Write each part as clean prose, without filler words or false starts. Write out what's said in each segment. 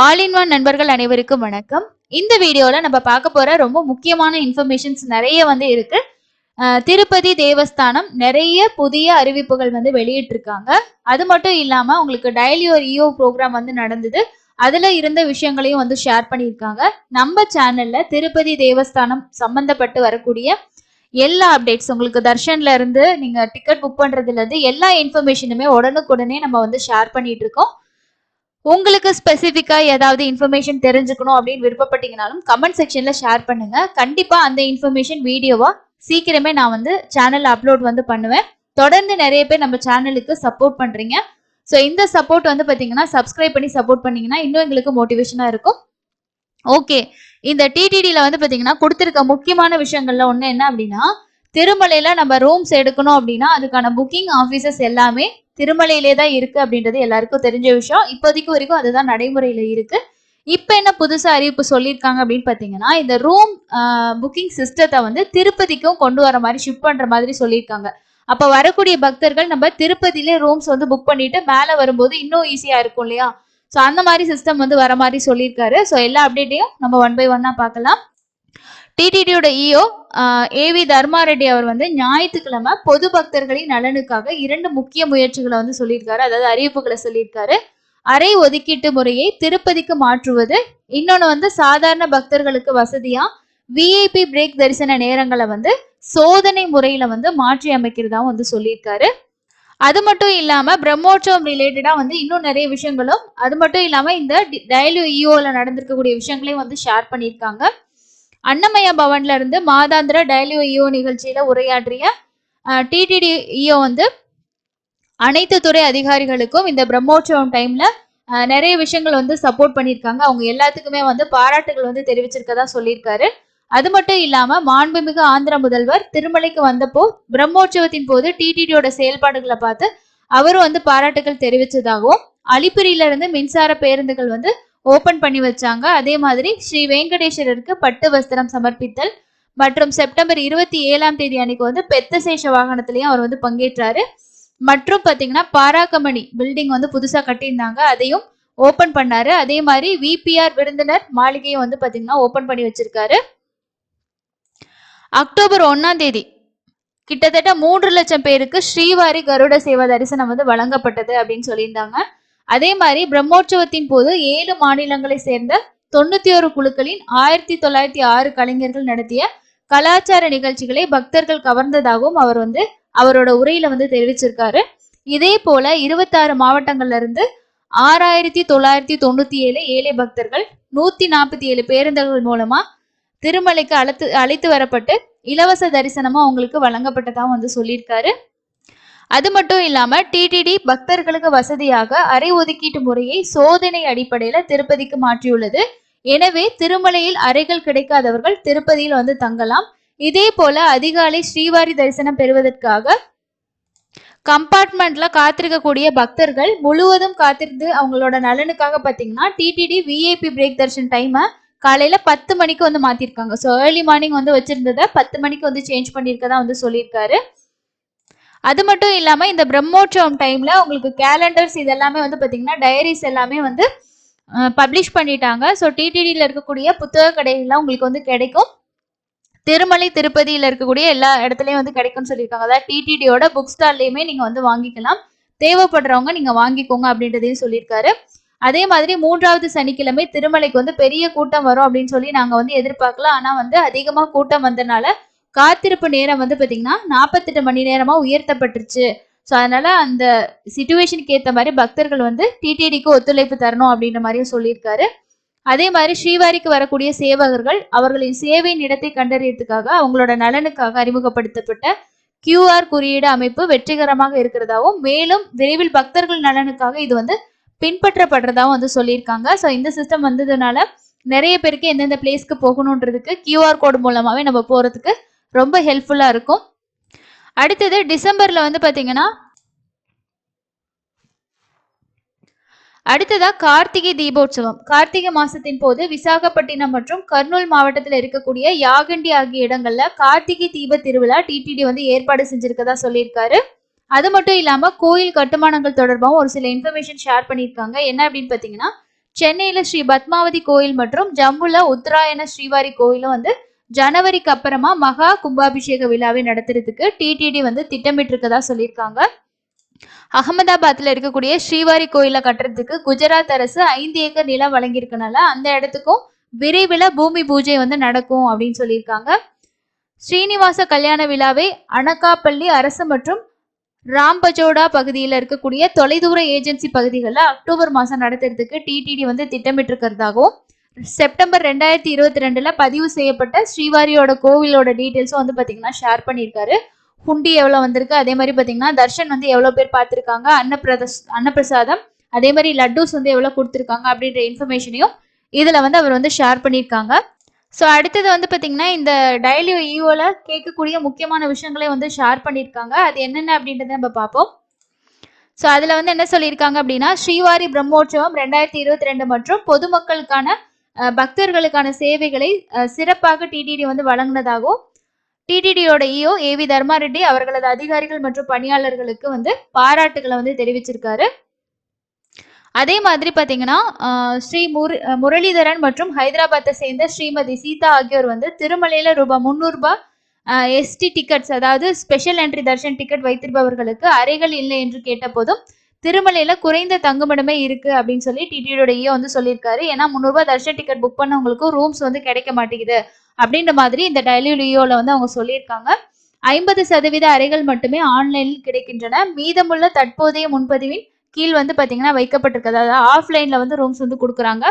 All in one நண்பர்கள் அனைவருக்கும் வணக்கம். இந்த வீடியோல நம்ம பார்க்க போற ரொம்ப முக்கியமான இன்ஃபர்மேஷன்ஸ் நிறைய இருக்கு. திருப்பதி தேவஸ்தானம் நிறைய புதிய அறிவிப்புகள் வெளியிட்டிருக்காங்க. அது மட்டும் இல்லாம உங்களுக்கு டயல் யுவர் இஓ ப்ரோக்ராம் நடந்தது. அதுல இருந்த விஷயங்களையும் ஷேர் பண்ணியிருக்காங்க. நம்ம சேனல்ல திருப்பதி தேவஸ்தானம் சம்பந்தப்பட்டு வரக்கூடிய எல்லா அப்டேட்ஸ், உங்களுக்கு தர்ஷன்ல இருந்து நீங்க டிக்கெட் புக் பண்றதுல இருந்து எல்லா இன்ஃபர்மேஷனுமே உடனுக்குடனே நம்ம ஷேர் பண்ணிட்டு இருக்கோம். உங்களுக்கு ஸ்பெசிஃபிக்கா ஏதாவது இன்ஃபர்மேஷன் தெரிஞ்சுக்கணும் அப்படின்னு விருப்பப்பட்டீங்கனாலும் கமெண்ட் செக்ஷன்ல ஷேர் பண்ணுங்க. கண்டிப்பா அந்த இன்ஃபர்மேஷன் வீடியோவா சீக்கிரமே நான் சேனல்ல அப்லோட் பண்ணுவேன். தொடர்ந்து நிறைய பேர் நம்ம சேனலுக்கு சப்போர்ட் பண்றீங்க. ஸோ இந்த சப்போர்ட் பாத்தீங்கன்னா சப்ஸ்கிரைப் பண்ணி சப்போர்ட் பண்ணீங்கன்னா இன்னும் எங்களுக்கு மோட்டிவேஷனா இருக்கும். ஓகே, இந்த டிடிடில பாத்தீங்கன்னா கொடுத்திருக்க முக்கியமான விஷயங்கள்ல ஒண்ணு என்ன அப்படின்னா, திருமலையில நம்ம ரூம்ஸ் எடுக்கணும் அப்படின்னா அதுக்கான புக்கிங் ஆபீசர்ஸ் எல்லாமே திருமலையிலே தான் இருக்கு அப்படின்றது எல்லாருக்கும் தெரிஞ்ச விஷயம். இப்போதைக்கு வரைக்கும் அதுதான் நடைமுறையில இருக்கு. இப்ப என்ன புதுசா அறிவிப்பு சொல்லியிருக்காங்க அப்படின்னு பாத்தீங்கன்னா, இந்த ரூம் புக்கிங் சிஸ்டத்தை திருப்பதிக்கும் கொண்டு வர மாதிரி ஷிஃப்ட் பண்ற மாதிரி சொல்லியிருக்காங்க. அப்ப வரக்கூடிய பக்தர்கள் நம்ம திருப்பதியிலே ரூம்ஸ் புக் பண்ணிட்டு மேல வரும்போது இன்னும் ஈஸியா இருக்கும் இல்லையா? ஸோ அந்த மாதிரி சிஸ்டம் வர மாதிரி சொல்லியிருக்காரு. ஸோ எல்லா அப்டேட்டையும் நம்ம 1 by 1 பார்க்கலாம். டிடிடியோட இஓ ஏவி தர்மாரெட்டி அவர் ஞாயிற்றுக்கிழமை பொது பக்தர்களின் நலனுக்காக 2 முக்கிய முயற்சிகளை சொல்லியிருக்காரு. அதாவது அறிவிப்புகளை சொல்லியிருக்காரு. அரை ஒதுக்கீட்டு முறையை திருப்பதிக்கு மாற்றுவது, இன்னொன்னு சாதாரண பக்தர்களுக்கு வசதியா விஐபி பிரேக் தரிசன நேரங்களை சோதனை முறையில மாற்றி அமைக்கிறதா சொல்லியிருக்காரு. அது மட்டும் இல்லாம பிரம்மோற்சவம் ரிலேட்டடா இன்னும் நிறைய விஷயங்களும், அது மட்டும் இல்லாம இந்த டயல் இஓல நடந்திருக்கக்கூடிய விஷயங்களையும் ஷேர் பண்ணியிருக்காங்க. அன்னமய பவன்ல இருந்து மாதாந்திர டயல் இஓ நிகழ்ச்சியில உரையாற்றிய டிடிடி இஓ அனைத்து துறை அதிகாரிகளுக்கும் இந்த பிரம்மோற்சவம் டைம்ல நிறைய விஷயங்கள் சப்போர்ட் பண்ணியிருக்காங்க. அவங்க எல்லாத்துக்குமே பாராட்டுகள் தெரிவிச்சிருக்கதா சொல்லியிருக்காரு. அது மட்டும் இல்லாம மாண்புமிகு ஆந்திர முதல்வர் திருமலைக்கு வந்தப்போ பிரம்மோற்சவத்தின் போது டிடிடியோட செயல்பாடுகளை பார்த்து அவரும் பாராட்டுகள் தெரிவிச்சதாகவும், அலிப்பிரியில இருந்து மின்சார பேருந்துகள் ஓபன் பண்ணி வச்சாங்க. அதே மாதிரி ஸ்ரீ வெங்கடேஸ்வரருக்கு பட்டு வஸ்திரம் சமர்ப்பித்தல் மற்றும் செப்டம்பர் 27ஆம் தேதி அன்னைக்கு பெத்தசேஷ வாகனத்திலையும் அவர் பங்கேற்றாரு. மற்றும் பாத்தீங்கன்னா பாராக்கமணி பில்டிங் புதுசா கட்டியிருந்தாங்க, அதையும் ஓபன் பண்ணாரு. அதே மாதிரி விபிஆர் விருந்தினர் மாளிகையும் பாத்தீங்கன்னா ஓபன் பண்ணி வச்சிருக்காரு. அக்டோபர் 1ஆம் தேதி கிட்டத்தட்ட 3 லட்சம் பேருக்கு ஸ்ரீவாரி கருட சேவா தரிசனம் வழங்கப்பட்டது அப்படின்னு சொல்லியிருந்தாங்க. அதே மாதிரி பிரம்மோற்சவத்தின் போது 7 மாநிலங்களை சேர்ந்த 91 குழுக்களின் 1906 கலைஞர்கள் நடத்திய கலாச்சார நிகழ்ச்சிகளை பக்தர்கள் கவர்ந்ததாகவும் அவர் அவரோட உரையில தெரிவிச்சிருக்காரு. இதே போல 26 மாவட்டங்கள்ல இருந்து 6997 ஏழை பக்தர்கள் 147 பேருந்துகள் மூலமா திருமலைக்கு அழைத்து வரப்பட்டு இலவச தரிசனமா அவங்களுக்கு வழங்கப்பட்டதாகவும் சொல்லியிருக்காரு. அது மட்டும் இல்லாம டிடிடி பக்தர்களுக்கு வசதியாக அரை ஒதுக்கீட்டு முறையை சோதனை அடிப்படையில திருப்பதிக்கு மாற்றியுள்ளது. எனவே திருமலையில் அறைகள் கிடைக்காதவர்கள் திருப்பதியில் தங்கலாம். இதே போல அதிகாலை ஸ்ரீவாரி தரிசனம் பெறுவதற்காக கம்பார்ட்மெண்ட்ல காத்திருக்கக்கூடிய பக்தர்கள் முழுவதும் காத்திருந்து அவங்களோட நலனுக்காக பாத்தீங்கன்னா டிடிடி விஐபி பிரேக் தரிசன டைமை காலையில 10 மணிக்கு மாத்திருக்காங்க. ஸோ ஏர்லி மார்னிங் வச்சிருந்ததை 10 மணிக்கு சேஞ்ச் பண்ணியிருக்கதா சொல்லியிருக்காரு. அது மட்டும் இல்லாம இந்த பிரம்மோற்சவம் டைம்ல உங்களுக்கு கேலண்டர்ஸ் இதெல்லாமே பாத்தீங்கன்னா டைரிஸ் எல்லாமே பப்ளிஷ் பண்ணிட்டாங்க. ஸோ டிடிடியில் இருக்கக்கூடிய புத்தக கடைகள்லாம் உங்களுக்கு கிடைக்கும். திருமலை திருப்பதியில இருக்கக்கூடிய எல்லா இடத்துலயும் கிடைக்கும்னு சொல்லியிருக்காங்க. அதாவது டிடிடியோட புக் ஸ்டால்லையுமே நீங்க வாங்கிக்கலாம். தேவைப்படுறவங்க நீங்க வாங்கிக்கோங்க அப்படின்றதையும் சொல்லியிருக்காரு. அதே மாதிரி 3வது சனிக்கிழமை திருமலைக்கு பெரிய கூட்டம் வரும் அப்படின்னு சொல்லி நாங்க எதிர்பார்க்கலாம். ஆனா அதிகமா கூட்டம் வந்தனால காத்திருப்பு நேரம் பாத்தீங்கன்னா 48 மணி நேரமா உயர்த்தப்பட்டுருச்சு. ஸோ அதனால அந்த சிச்சுவேஷனுக்கு ஏற்ற மாதிரி பக்தர்கள் டிடிடிக்கு ஒத்துழைப்பு தரணும் அப்படின்ற மாதிரியும் சொல்லியிருக்காரு. அதே மாதிரி ஸ்ரீவாரிக்கு வரக்கூடிய சேவகர்கள் அவர்களின் சேவையின் இடத்தை கண்டறியறதுக்காக அவங்களோட நலனுக்காக அறிமுகப்படுத்தப்பட்ட QR குறியீடு அமைப்பு வெற்றிகரமாக இருக்கிறதாவும், மேலும் விரைவில் பக்தர்கள் நலனுக்காக இது பின்பற்றப்படுறதாவும் சொல்லியிருக்காங்க. ஸோ இந்த சிஸ்டம் வந்ததுனால நிறைய பேருக்கு எந்தெந்த பிளேஸ்க்கு போகணுன்றதுக்கு QR கோடு மூலமாவே நம்ம போறதுக்கு ரொம்ப ஹெல்ப்ஃபுல்லா இருக்கும். அடுத்தது டிசம்பர்ல பாத்தீங்கன்னா அடுத்ததா கார்த்திகை தீபோற்சவம். கார்த்திகை மாசத்தின் போது விசாகப்பட்டினம் மற்றும் கர்னூல் மாவட்டத்தில் இருக்கக்கூடிய யாகண்டி ஆகிய இடங்கள்ல கார்த்திகை தீப திருவிழா டிடிடி ஏற்பாடு செஞ்சிருக்கதா சொல்லியிருக்காரு. அது மட்டும் இல்லாம கோயில் கட்டுமானங்கள் தொடர்பாகவும் ஒரு சில இன்ஃபர்மேஷன் ஷேர் பண்ணியிருக்காங்க. என்ன அப்படின்னு பாத்தீங்கன்னா, சென்னையில ஸ்ரீ பத்மாவதி கோயில் மற்றும் ஜம்முல உத்தராயண ஸ்ரீவாரி கோயிலும் வந்து ஜனவரிக்கு அப்புறமா மகா கும்பாபிஷேக விழாவை நடத்துறதுக்கு டிடிடி வந்து திட்டமிட்டு இருக்கதா சொல்லியிருக்காங்க. அகமதாபாத்ல இருக்கக்கூடிய ஸ்ரீவாரி கோயில கட்டுறதுக்கு குஜராத் அரசு 5 ஏக்கர் நிலம் வழங்கியிருக்கனால அந்த இடத்துக்கும் விரைவில் பூமி பூஜை வந்து நடக்கும் அப்படின்னு சொல்லியிருக்காங்க. ஸ்ரீனிவாச கல்யாண விழாவை அனகாப்பள்ளி அரசு மற்றும் ராம்பஜோடா பகுதியில் இருக்கக்கூடிய தொலைதூர ஏஜென்சி பகுதிகளில் அக்டோபர் மாதம் நடத்துறதுக்கு டிடிடி வந்து திட்டமிட்டு இருக்கிறதாகவும் செப்டம்பர் 2022 பதிவு செய்யப்பட்ட ஸ்ரீவாரியோட கோவிலோட டீட்டெயில்ஸும் வந்து பார்த்தீங்கன்னா ஷேர் பண்ணியிருக்காரு. ஹுண்டி எவ்வளோ வந்திருக்கு, அதே மாதிரி பார்த்தீங்கன்னா தர்ஷன் வந்து எவ்வளோ பேர் பார்த்துருக்காங்க, அன்னப்பிரசாதம், அதே மாதிரி லட்டூஸ் வந்து எவ்வளோ கொடுத்துருக்காங்க அப்படின்ற இன்ஃபர்மேஷனையும் இதில் வந்து அவர் வந்து ஷேர் பண்ணியிருக்காங்க. ஸோ அடுத்தது வந்து பார்த்தீங்கன்னா இந்த டெய்லி ஈஓல கேட்கக்கூடிய முக்கியமான விஷயங்களை வந்து ஷேர் பண்ணியிருக்காங்க. அது என்னென்ன அப்படின்றத நம்ம பார்ப்போம். ஸோ அதில் வந்து என்ன சொல்லியிருக்காங்க அப்படின்னா, ஸ்ரீவாரி பிரம்மோற்சவம் 2022 மற்றும் பொதுமக்களுக்கான பக்தர்களுக்கான சேவைகளை சிறப்பாக டிடிடி வந்து வழங்கினதாகவும் டிடிடியோட இஓ ஏவி தர்மா ரெட்டி அவர்களது அதிகாரிகள் மற்றும் பணியாளர்களுக்கு வந்து பாராட்டுகளை வந்து தெரிவிச்சிருக்காரு. அதே மாதிரி பார்த்தீங்கன்னா ஸ்ரீ முரளிதரன் மற்றும் ஹைதராபாத்தை சேர்ந்த ஸ்ரீமதி சீதா ஆகியோர் வந்து திருமலையில் ₹300 எஸ்டி டிக்கெட்ஸ், அதாவது ஸ்பெஷல் என்ட்ரி தர்ஷன் டிக்கெட் வைத்திருப்பவர்களுக்கு அறைகள் இல்லை என்று கேட்ட போதும் திருமலையில குறைந்த தங்குமிடமே இருக்கு அப்படின்னு சொல்லி டிடியோட இஓ வந்து சொல்லியிருக்காரு. ஏன்னா ₹300 தர்ஷன் டிக்கெட் புக் பண்ணவங்களுக்கும் ரூம்ஸ் வந்து கிடைக்க மாட்டேங்குது அப்படின்ற மாதிரி இந்த டெய்லி லியோல வந்து அவங்க சொல்லியிருக்காங்க. 50% அறைகள் மட்டுமே ஆன்லைனில் கிடைக்கின்றன. மீதமுள்ள தற்போதைய முன்பதிவின் கீழ் வந்து பாத்தீங்கன்னா வைக்கப்பட்டிருக்கு. அதாவது ஆஃப்லைன்ல வந்து ரூம்ஸ் வந்து கொடுக்குறாங்க.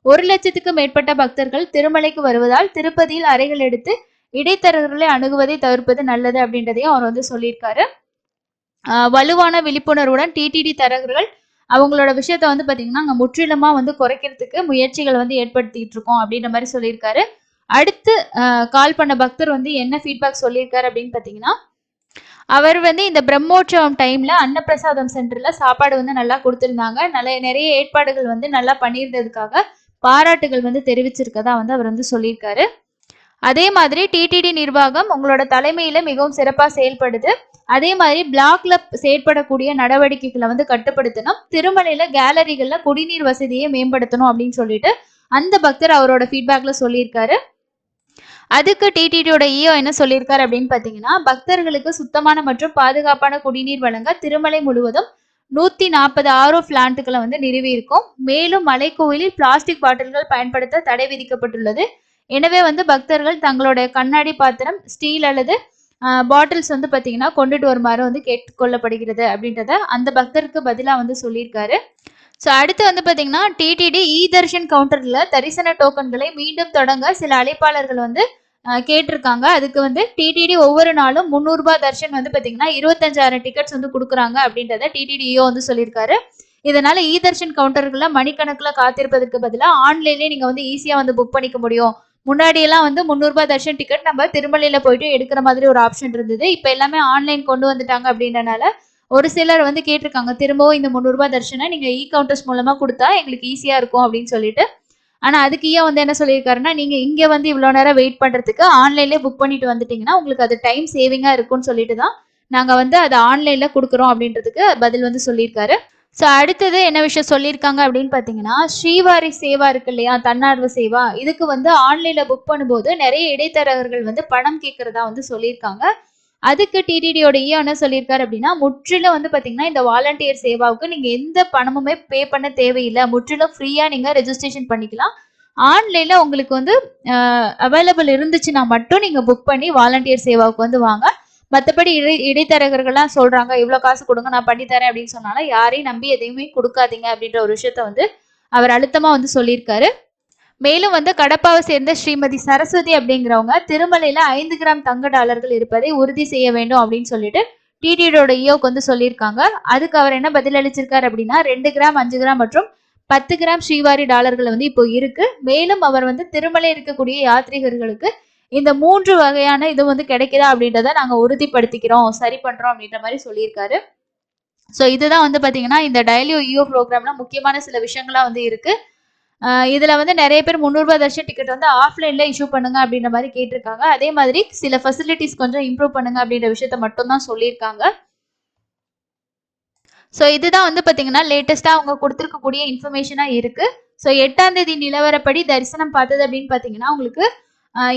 1,00,000க்கும் மேற்பட்ட பக்தர்கள் திருமலைக்கு வருவதால் திருப்பதியில் அறைகள் எடுத்து இடைத்தரகர்களை அணுகுவதை தவிர்ப்பது நல்லது அப்படின்றதையும் அவர் வந்து சொல்லியிருக்காரு. வலுவான விழிப்புணர்வுடன் டிடிடி தரகர்கள் அவங்களோட விஷயத்த வந்து பாத்தீங்கன்னா அங்க முற்றிலுமா வந்து குறைக்கிறதுக்கு முயற்சிகள் வந்து ஏற்படுத்திட்டு இருக்கோம் அப்படின்ற மாதிரி சொல்லியிருக்காரு. அடுத்து கால் பண்ண பக்தர் வந்து என்ன ஃபீட்பேக் சொல்லியிருக்காரு அப்படின்னு பாத்தீங்கன்னா, அவர் வந்து இந்த பிரம்மோற்சவம் டைம்ல அன்னப்பிரசாதம் சென்டர்ல சாப்பாடு வந்து நல்லா கொடுத்திருந்தாங்க. நிறைய ஏற்பாடுகள் வந்து நல்லா பண்ணியிருந்ததுக்காக பாராட்டுகள் வந்து தெரிவிச்சிருக்கதா வந்து அவர் வந்து சொல்லியிருக்காரு. அதே மாதிரி டிடிடி நிர்வாகம் உங்களோட தலைமையில மிகவும் சிறப்பா செயல்படுது. அதே மாதிரி பிளாக்ல செயற்படக்கூடிய நடவடிக்கைகளை வந்து கட்டுப்படுத்தணும். திருமலையில கேலரிகள்ல குடிநீர் வசதியை மேம்படுத்தணும் அப்படின்னு சொல்லிட்டு அந்த பக்தர் அவரோட ஃபீட்பேக்ல சொல்லியிருக்காரு. அதுக்கு டிடிடியோட இஓ என்ன சொல்லியிருக்காரு அப்படின்னு பாத்தீங்கன்னா, பக்தர்களுக்கு சுத்தமான மற்றும் பாதுகாப்பான குடிநீர் வழங்க திருமலை முழுவதும் 140 ஆரோ பிளான்ட்டுகளை வந்து நிறுவி இருக்கும். மேலும் மலைக்கோவிலில் பிளாஸ்டிக் பாட்டில்கள் பயன்படுத்த தடை விதிக்கப்பட்டுள்ளது. எனவே வந்து பக்தர்கள் தங்களுடைய கண்ணாடி பாத்திரம், ஸ்டீல் அல்லது பாட்டில்ஸ் வந்து பார்த்தீங்கன்னா கொண்டுட்டு வருமாறு வந்து கேட்டுக்கொள்ளப்படுகிறது அப்படின்றத அந்த பக்தருக்கு பதிலாக வந்து சொல்லியிருக்காரு. ஸோ அடுத்து வந்து பார்த்தீங்கன்னா டிடிடி இ தர்ஷன் கவுண்டரில் தரிசன டோக்கன்களை மீண்டும் தொடங்க சில அழைப்பாளர்கள் வந்து கேட்டிருக்காங்க. அதுக்கு வந்து டிடிடி ஒவ்வொரு நாளும் ₹300 தர்ஷன் வந்து பார்த்தீங்கன்னா 25,000 டிக்கெட்ஸ் வந்து கொடுக்குறாங்க அப்படின்றத டிடிடிஓ வந்து சொல்லியிருக்காரு. இதனால இ தர்ஷன் கவுண்டர்களில் மணிக்கணக்கில் காத்திருப்பதற்கு பதிலாக ஆன்லைன்லேயே நீங்கள் வந்து ஈஸியாக வந்து புக் பண்ணிக்க முடியும். முன்னாடி எல்லாம் வந்து ₹300 தர்ஷன் டிக்கெட் நம்ம திருமலையில போயிட்டு எடுக்கிற மாதிரி ஒரு ஆப்ஷன் இருந்தது. இப்ப எல்லாமே ஆன்லைன் கொண்டு வந்துட்டாங்க அப்படின்றனால ஒரு சிலர் வந்து கேட்டிருக்காங்க, திரும்பவும் இந்த ₹300 தர்ஷனை நீங்க இ கவுண்டர்ஸ் மூலமா கொடுத்தா எங்களுக்கு ஈஸியா இருக்கும் அப்படின்னு சொல்லிட்டு. ஆனா அதுக்கு ஏன் வந்து என்ன சொல்லியிருக்காருன்னா, நீங்க இங்க வந்து இவ்வளவு நேரம் வெயிட் பண்றதுக்கு ஆன்லைன்லேயே புக் பண்ணிட்டு வந்துட்டீங்கன்னா உங்களுக்கு அது டைம் சேவிங்கா இருக்கும்னு சொல்லிட்டு தான் நாங்க வந்து அதை ஆன்லைன்ல கொடுக்குறோம் அப்படின்றதுக்கு பதில் வந்து சொல்லியிருக்காரு. ஸோ அடுத்தது என்ன விஷயம் சொல்லியிருக்காங்க அப்படின்னு பார்த்தீங்கன்னா, ஸ்ரீவாரி சேவா இருக்கு இல்லையா, தன்னார்வ சேவா, இதுக்கு வந்து ஆன்லைனில் புக் பண்ணும்போது நிறைய இடைத்தரகர்கள் வந்து பணம் கேட்கறதா வந்து சொல்லியிருக்காங்க. அதுக்கு டிடிடியோட என்ன சொல்லியிருக்காரு அப்படின்னா, முற்றிலும் வந்து பார்த்தீங்கன்னா இந்த வாலண்டியர் சேவாவுக்கு நீங்கள் எந்த பணமுமே பே பண்ண தேவையில்லை, முற்றிலும் ஃப்ரீயாக நீங்கள் ரெஜிஸ்ட்ரேஷன் பண்ணிக்கலாம். ஆன்லைனில் உங்களுக்கு வந்து அவைலபிள் இருந்துச்சுன்னா மட்டும் நீங்கள் புக் பண்ணி வாலண்டியர் சேவாவுக்கு வந்து வாங்க. மற்றபடி இடைத்தரகர்கள்லாம் சொல்றாங்க இவ்வளவு காசு கொடுங்க நான் பண்ணித்தரேன் அப்படின்னு சொன்னாலும் யாரையும் நம்பி எதையுமே கொடுக்காதீங்க அப்படின்ற ஒரு விஷயத்த வந்து அவர் அழுத்தமா வந்து சொல்லியிருக்காரு. மேலும் வந்து கடப்பாவை சேர்ந்த ஸ்ரீமதி சரஸ்வதி அப்படிங்கிறவங்க திருமலையில 5 கிராம் தங்க டாலர்கள் இருப்பதை உறுதி செய்ய வேண்டும் அப்படின்னு சொல்லிட்டு டிடியோட இஓக்கு வந்து சொல்லியிருக்காங்க. அதுக்கு அவர் என்ன பதில் அளிச்சிருக்காரு அப்படின்னா, 2 கிராம் 5 கிராம் மற்றும் 10 கிராம் ஸ்ரீவாரி டாலர்கள் வந்து இப்போ இருக்கு. மேலும் அவர் வந்து திருமலை இருக்கக்கூடிய யாத்ரீகர்களுக்கு இந்த 3 வகையான இது வந்து கிடைக்குதா அப்படின்றத நாங்க உறுதிப்படுத்திக்கிறோம், சரி பண்றோம் அப்படின்ற மாதிரி சொல்லியிருக்காரு. ஸோ இதுதான் வந்து பாத்தீங்கன்னா இந்த டெய்லி இஓ ப்ரோக்ராம்ல முக்கியமான சில விஷயங்கள்லாம் வந்து இருக்கு. இதுல வந்து நிறைய பேர் ₹300 தர்ஷன் டிக்கெட் வந்து ஆஃப்லைன்ல இஷ்யூ பண்ணுங்க அப்படின்ற மாதிரி கேட்டிருக்காங்க. அதே மாதிரி சில ஃபெசிலிட்டிஸ் கொஞ்சம் இம்ப்ரூவ் பண்ணுங்க அப்படின்ற விஷயத்த மட்டும் தான் சொல்லியிருக்காங்க. ஸோ இதுதான் வந்து பாத்தீங்கன்னா லேட்டஸ்டா அவங்க கொடுத்துருக்கக்கூடிய இன்ஃபர்மேஷனா இருக்கு. ஸோ 8ஆம் தேதி நிலவரப்படி தரிசனம் பார்த்தது அப்படின்னு பாத்தீங்கன்னா உங்களுக்கு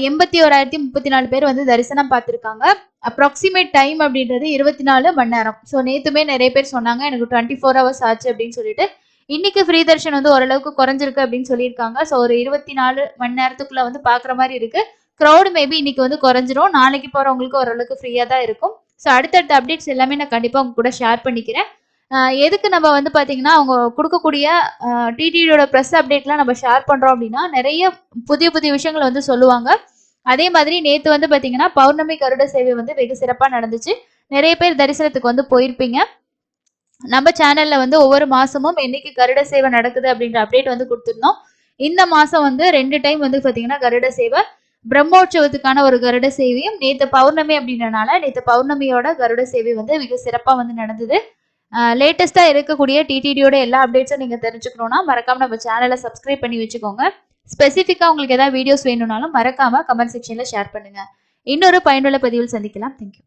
81,034 பேர் வந்து தரிசனம் பார்த்திருக்காங்க. அப்ராக்சிமேட் டைம் அப்படின்றது 24 மணி நேரம். ஸோ நேத்துமே நிறைய பேர் சொன்னாங்க எனக்கு 24 ஹவர்ஸ் ஆச்சு அப்படின்னு சொல்லிட்டு. இன்னைக்கு ஃப்ரீ தர்ஷன் வந்து ஓரளவுக்கு குறைஞ்சிருக்கு அப்படின்னு சொல்லியிருக்காங்க. ஸோ ஒரு 24 மணி நேரத்துக்குள்ள வந்து பாக்குற மாதிரி இருக்கு. க்ரௌட் மேபி இன்னைக்கு வந்து குறைஞ்சிரும். நாளைக்கு போறவங்களுக்கு ஓரளவுக்கு ஃப்ரீயா தான் இருக்கும். ஸோ அடுத்தடுத்த அப்டேட்ஸ் எல்லாமே நான் கண்டிப்பா உங்க கூட ஷேர் பண்ணிக்கிறேன். எதுக்கு நம்ம வந்து பாத்தீங்கன்னா அவங்க கொடுக்கக்கூடிய டிடிடியோட ப்ரெஸ் அப்டேட்லாம் நம்ம ஷேர் பண்றோம் அப்படின்னா நிறைய புதிய புதிய விஷயங்களை வந்து சொல்லுவாங்க. அதே மாதிரி நேத்து வந்து பாத்தீங்கன்னா பௌர்ணமி கருட சேவை வந்து வெகு சிறப்பா நடந்துச்சு. நிறைய பேர் தரிசனத்துக்கு வந்து போயிருப்பீங்க. நம்ம சேனல்ல வந்து ஒவ்வொரு மாசமும் என்னைக்கு கருட சேவை நடக்குது அப்படின்ற அப்டேட் வந்து கொடுத்துருந்தோம். இந்த மாசம் வந்து 2 டைம் வந்து பாத்தீங்கன்னா கருட சேவை பிரம்மோற்சவத்துக்கான ஒரு கருட சேவையும் நேத்து பௌர்ணமி அப்படின்றனால நேத்து பௌர்ணமியோட கருட சேவை வந்து மிக சிறப்பா வந்து நடந்தது. லேட்டஸ்டா இருக்கக்கூடிய டிடிடியோட எல்லா அப்டேட்ஸும் நீங்க தெரிஞ்சுக்கணும்னா மறக்காம நம்ம சேனலை சப்ஸ்கிரைப் பண்ணி வச்சுக்கோங்க. ஸ்பெசிஃபிக்கா உங்களுக்கு ஏதாவது வீடியோஸ் வேணும்னாலும் மறக்காம கமெண்ட் செக்ஷன்ல ஷேர் பண்ணுங்க. இன்னொரு பயனுள்ள பதிவில் சந்திக்கலாம். தேங்க்யூ.